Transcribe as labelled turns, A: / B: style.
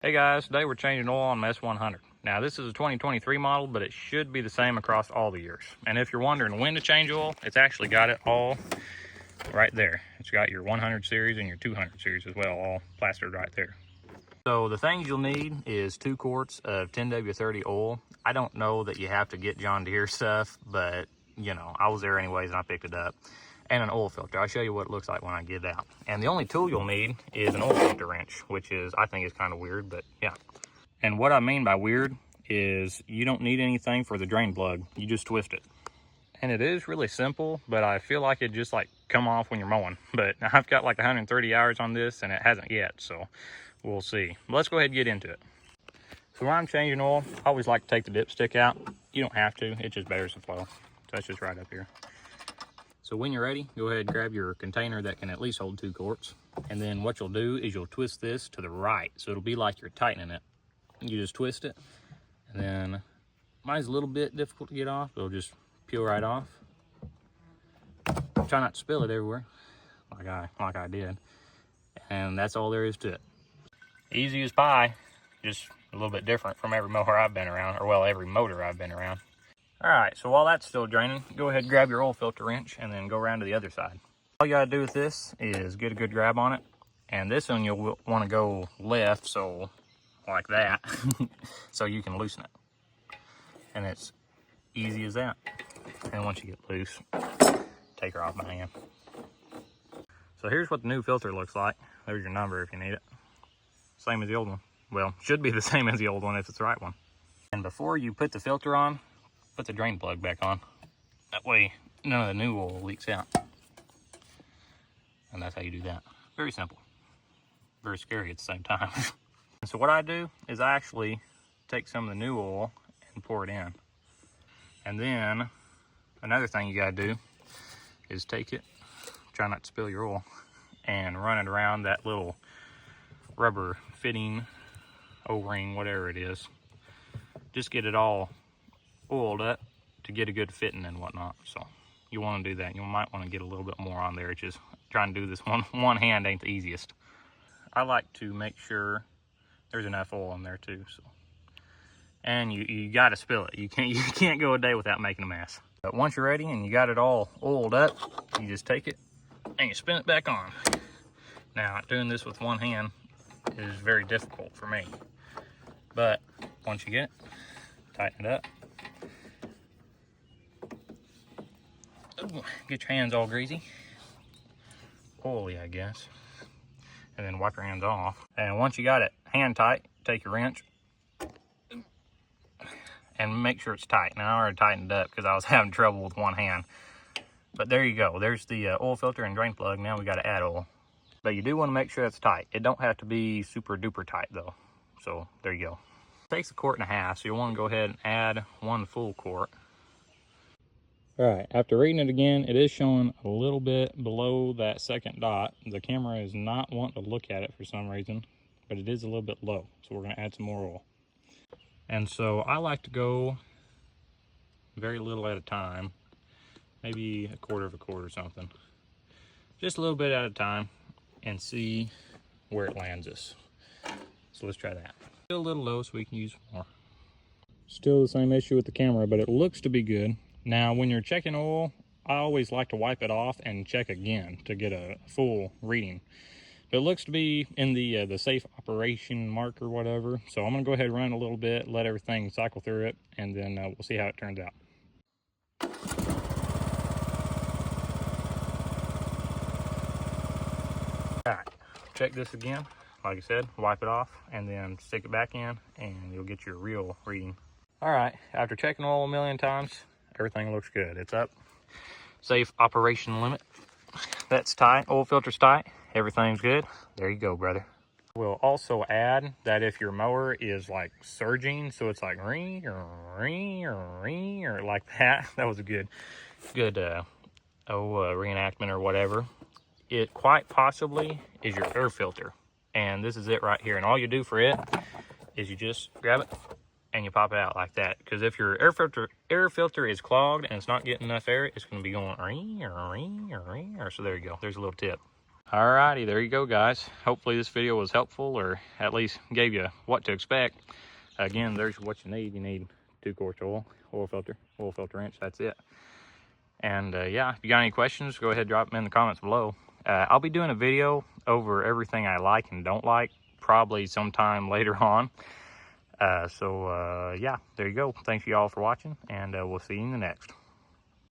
A: Hey guys, today we're changing oil on my S100. Now this is a 2023 model, but it should be the same across all the years. And if you're wondering when to change oil, it's actually got it all right there. It's got your 100 series and your 200 series as well, all plastered right there. So the things you'll need is 2 quarts of 10W30 oil. I don't know that you have to get John Deere stuff, but you know, I was there anyways and I picked it up. And an oil filter. I'll show you what it looks like when I get it out. And the only tool you'll need is an oil filter wrench, which is, I think is kind of weird, but yeah. And what I mean by weird is you don't need anything for the drain plug. You just twist it. And it is really simple, but I feel like it just like come off when you're mowing. But I've got like 130 hours on this and it hasn't yet, so we'll see. But let's go ahead and get into it. So when I'm changing oil, I always like to take the dipstick out. You don't have to, it just bears the flow. So that's just right up here. So when you're ready, go ahead and grab your container that can at least hold 2 quarts. And then what you'll do is you'll twist this to the right. So it'll be like you're tightening it. You just twist it. And then mine's a little bit difficult to get off, but it'll just peel right off. Try not to spill it everywhere, like I did. And that's all there is to it. Easy as pie, just a little bit different from every mower I've been around, or well, every motor I've been around. All right, so while that's still draining, go ahead and grab your oil filter wrench and then go around to the other side. All you gotta do with this is get a good grab on it. And this one you'll wanna go left, so like that, so you can loosen it. And it's easy as that. And once you get loose, take her off by hand. So here's what the new filter looks like. There's your number if you need it. Same as the old one. Well, should be the same as the old one if it's the right one. And before you put the filter on, put the drain plug back on. That way, none of the new oil leaks out. And that's how you do that. Very simple. Very scary at the same time. So what I do is I actually take some of the new oil and pour it in. And then, another thing you gotta do is take it, try not to spill your oil, and run it around that little rubber fitting, O-ring, whatever it is. Just get it all oiled up to get a good fitting and whatnot. So you want to do that. You might want to get a little bit more on there. It's just trying to do this one hand ain't the easiest. I like to make sure there's enough oil in there too. So, and you got to spill it. You can't go a day without making a mess. But once you're ready and you got it all oiled up, you just take it and you spin it back on. Now doing this with one hand is very difficult for me, but once you get it, tighten it up. Get your hands all greasy, oily I guess, and then wipe your hands off. And once you got it hand tight, take your wrench and make sure it's tight. Now I already tightened it up because I was having trouble with one hand. But there you go, there's the oil filter and drain plug. Now we got to add oil. But you do want to make sure it's tight. It don't have to be super duper tight though. So there you go. It takes 1.5 quarts, so you'll want to go ahead and add 1 full quart. All right, after reading it again, it is showing a little bit below that second dot. The camera is not wanting to look at it for some reason, but it is a little bit low. So we're gonna add some more oil. And so I like to go very little at a time, maybe 1/4 quart or something. Just a little bit at a time and see where it lands us. So let's try that. Still a little low, so we can use more. Still the same issue with the camera, but it looks to be good. Now, when you're checking oil, I always like to wipe it off and check again to get a full reading. But it looks to be in the safe operation mark or whatever. So I'm gonna go ahead and run a little bit, let everything cycle through it, and then we'll see how it turns out. All right, check this again. Like I said, wipe it off and then stick it back in and you'll get your real reading. All right, after checking oil a million times, everything looks good. It's up. Safe operation limit. That's tight. Oil filter's tight. Everything's good. There you go, brother. We'll also add that if your mower is like surging, so it's like ring or ring or ring or like that. That was a good reenactment or whatever. It quite possibly is your air filter. And this is it right here. And all you do for it is you just grab it and you pop it out like that. Because if your air filter is clogged and it's not getting enough air, it's going to be going ring or ring or ring. So there you go. There's a little tip. Alrighty, there you go, guys. Hopefully this video was helpful, or at least gave you what to expect. Again, there's what you need. You need 2-quart oil filter wrench. That's it. And yeah, if you got any questions, go ahead and drop them in the comments below. I'll be doing a video over everything I like and don't like, probably sometime later on. Yeah, there you go. Thank you all for watching, and we'll see you in the next.